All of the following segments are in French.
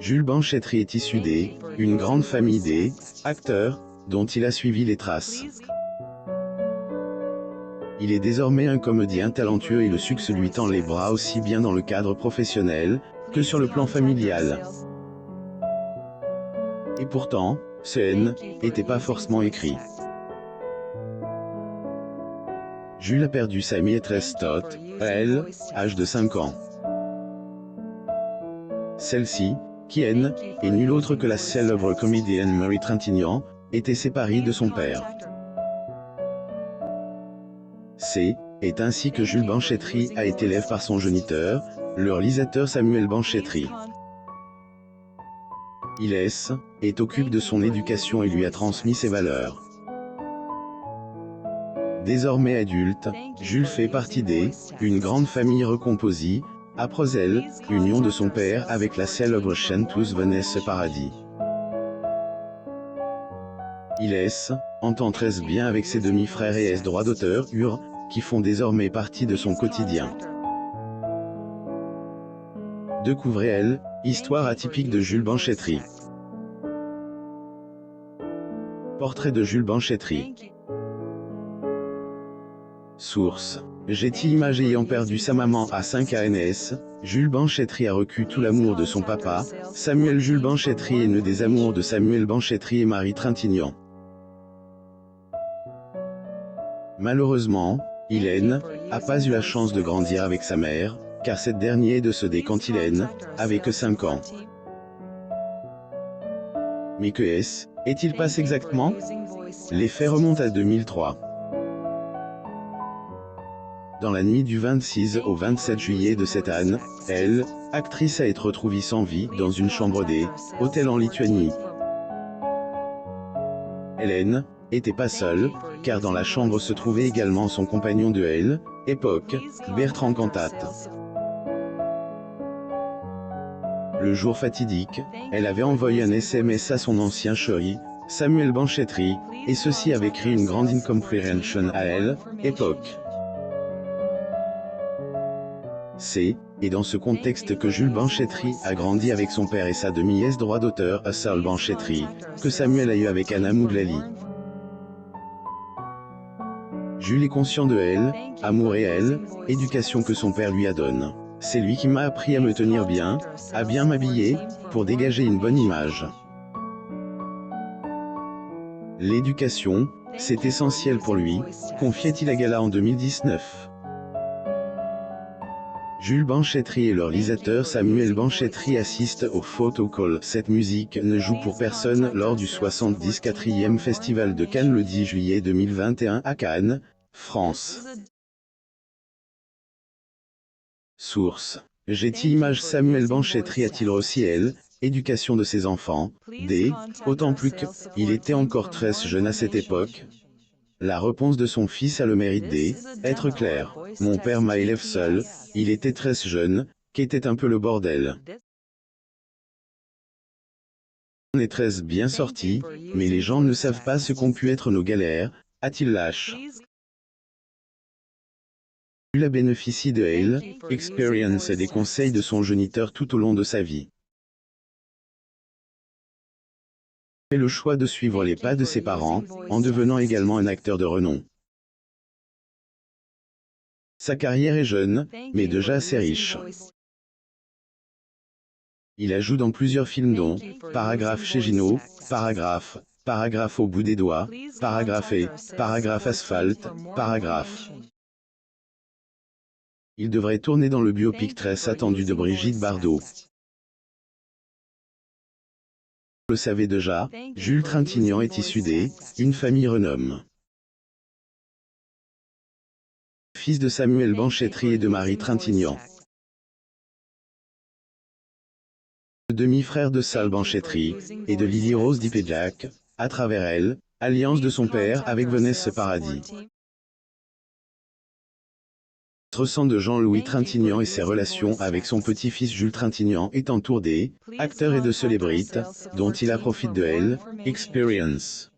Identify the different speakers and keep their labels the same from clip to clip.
Speaker 1: Jules Banchetry est issu une grande famille acteurs, dont il a suivi les traces. Il est désormais un comédien talentueux et le succès lui tend les bras aussi bien dans le cadre professionnel, que sur le plan familial. Et pourtant, ce N n'était pas forcément écrit. Jules a perdu sa maîtresse Tot, elle, âge de 5 ans. Celle-ci, qui est nulle autre que la célèbre comédienne Marie Trintignant, était séparée de son père. C'est ainsi que Jules Banchetry a été élevé par son géniteur, le réalisateur Samuel Banchetry. Il occupe de son éducation et lui a transmis ses valeurs. Désormais adulte, Jules fait partie une grande famille recomposée, après elle, union de son père avec la célèbre chanteuse Vanessa Paradis. Il entend très bien avec ses demi-frères et droits d'auteur, qui font désormais partie de son quotidien. Découvrez histoire atypique de Jules Banchetry. Portrait de Jules Banchetry. Source. Getty Images. Ayant perdu sa maman à 5 ans, Jules Banchetry a reçu tout l'amour de son papa, Samuel. Jules Banchetry est né des amours de Samuel Banchetry et Marie Trintignant. Malheureusement, il n'a pas eu la chance de grandir avec sa mère, car cette dernière est décédée quand il avait que 5 ans. Mais que est-il passé exactement? Les faits remontent à 2003. Dans la nuit du 26 au 27 juillet de cette année, actrice, a été retrouvée sans vie dans une chambre d'hôtel en Lituanie. Hélène n'était pas seule, car dans la chambre se trouvait également son compagnon de l'époque, Bertrand Cantat. Le jour fatidique, elle avait envoyé un SMS à son ancien chéri, Samuel Banchetry, et ceci avait créé une grande incompréhension à l'époque. C'est dans ce contexte que Jules Banchetry a grandi avec son père et sa demi-nièce droit d'auteur, Saul Banchetry, que Samuel a eu avec Anna Mouglali. Jules est conscient de amour et éducation que son père lui a donné. C'est lui qui m'a appris à me tenir bien, à bien m'habiller, pour dégager une bonne image. L'éducation, c'est essentiel pour lui, confiait-il à Gala en 2019. Jules Banchetry et le réalisateur Samuel Banchetry assistent au photo call. Cette musique ne joue pour personne lors du 74e Festival de Cannes le 10 juillet 2021 à Cannes, France. Source. Getty Images. Samuel Banchetry a-t-il reçu éducation de ses enfants, autant plus qu'il était encore très jeune à cette époque? La réponse de son fils a le mérite d'être claire. Mon père m'a élevé seul, il était très jeune, qu'était un peu le bordel. On est très bien sorti, mais les gens ne savent pas ce qu'ont pu être nos galères, a-t-il lâche. Il a bénéficié de expérience et des conseils de son géniteur tout au long de sa vie. Il a fait le choix de suivre les pas de ses parents, en devenant également un acteur de renom. Sa carrière est jeune, mais déjà assez riche. Il a joué dans plusieurs films dont Paragraphe chez Gino, Paragraphe au bout des doigts, Paragraphe Paragraphe Asphalte, Paragraphe. Il devrait tourner dans le biopic très attendu de Brigitte Bardot. Vous le savez déjà, Jules Trintignant est issu d'une famille renommée. Fils de Samuel Banchetry et de Marie Trintignant. Demi-frère de Saul Banchetry, et de Lily Rose Dipedjac, à travers alliance de son père avec Vanessa Paradis. Ressent de Jean-Louis Trintignant et ses relations avec son petit-fils Jules Trintignant est entouré acteurs et de célébrités, dont il a profité de expérience.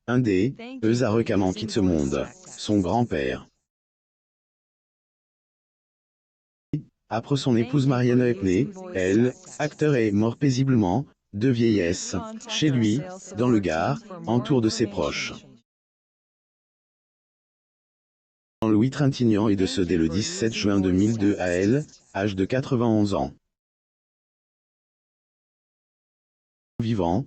Speaker 1: Un a récemment quitté ce monde, son grand-père. Après son épouse Marianne Epney, elle, acteur est mort paisiblement, de vieillesse, chez lui, dans le Gard, entour de ses proches. Jean-Louis Trintignant est décédé le 17 juin 2002 à Elle, âge de 91 ans. Vivant,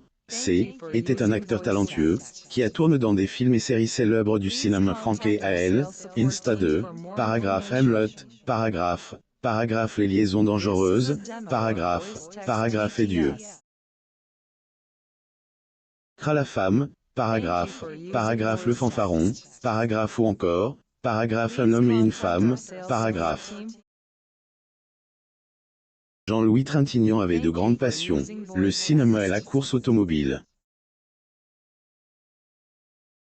Speaker 1: était un acteur talentueux, qui a tourné dans des films et séries célèbres du cinéma français à Elle, Insta 2, Paragraphe Hamlet, Paragraphe Les liaisons dangereuses, Paragraphe et Dieu. La femme, Paragraphe Le fanfaron, Paragraphe ou encore, Paragraphe Un homme et une femme, Paragraphe. Jean-Louis Trintignant avait de grandes passions, le cinéma et la course automobile.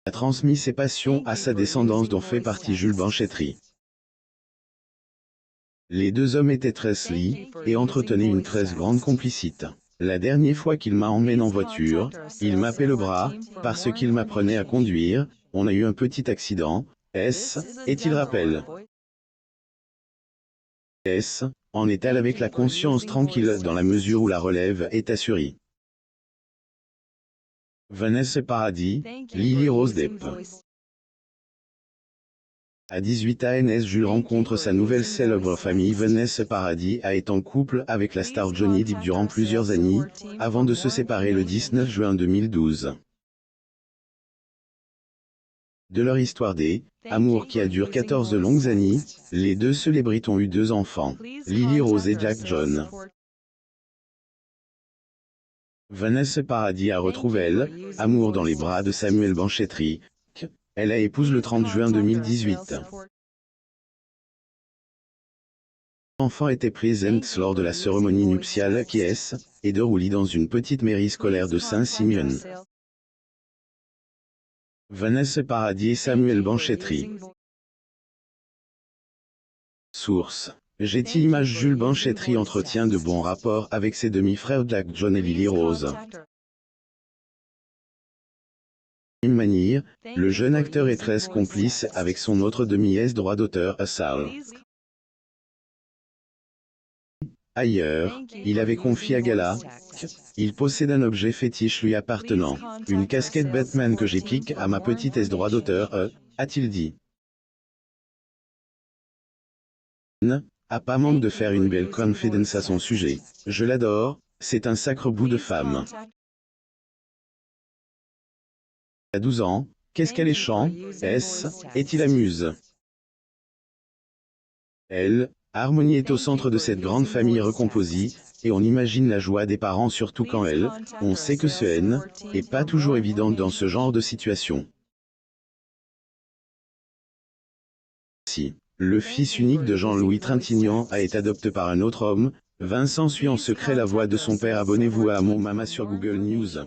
Speaker 1: Il a transmis ses passions à sa descendance dont fait partie Jules Banchetry. Les deux hommes étaient très liés et entretenaient une très grande complicité. La dernière fois qu'il m'a emmené en voiture, il m'a pris le bras, parce qu'il m'apprenait à conduire, on a eu un petit accident, et-il rappelle. En est-elle avec la conscience tranquille dans la mesure où la relève est assurée. Vanessa Paradis, Lily Rose Depp. À 18 ans, Jules rencontre sa nouvelle célèbre famille. Vanessa Paradis a été en couple avec la star Johnny Depp durant plusieurs années, avant de se séparer le 19 juin 2012. De leur histoire d'amour qui a duré 14 longues années, les deux célébrités ont eu 2 enfants, Lily Rose et Jack John. Vanessa Paradis a retrouvé amour dans les bras de Samuel Banchetry, elle a épousé le 30 juin 2018. L'enfant était présent lors de la cérémonie nuptiale qui est déroulée dans une petite mairie scolaire de Saint-Simeon. Vanessa Paradis et Samuel Banchetry. Source. Getty Images. Jules Banchetry entretient de bons rapports avec ses demi-frères Jack John et Lily Rose. D'une manière, le jeune acteur est très complice avec son autre demi-est droit d'auteur, Sal. Ailleurs, il avait confié à Gala il possède un objet fétiche lui appartenant, une casquette Batman que j'ai piqué à ma petite est droit d'auteur, a-t-il dit. A pas manque de faire une belle confidence à son sujet. Je l'adore, c'est un sacre bout de femme. À 12 ans, qu'est-ce qu'elle est chant, est-il amuse. Elle, Harmonie est au centre de cette grande famille recomposée, et on imagine la joie des parents surtout quand on sait que ce est pas toujours évident dans ce genre de situation. Si le fils unique de Jean-Louis Trintignant a été adopté par un autre homme, Vincent suit en secret la voix de son père. Abonnez-vous à Mon Mama sur Google News.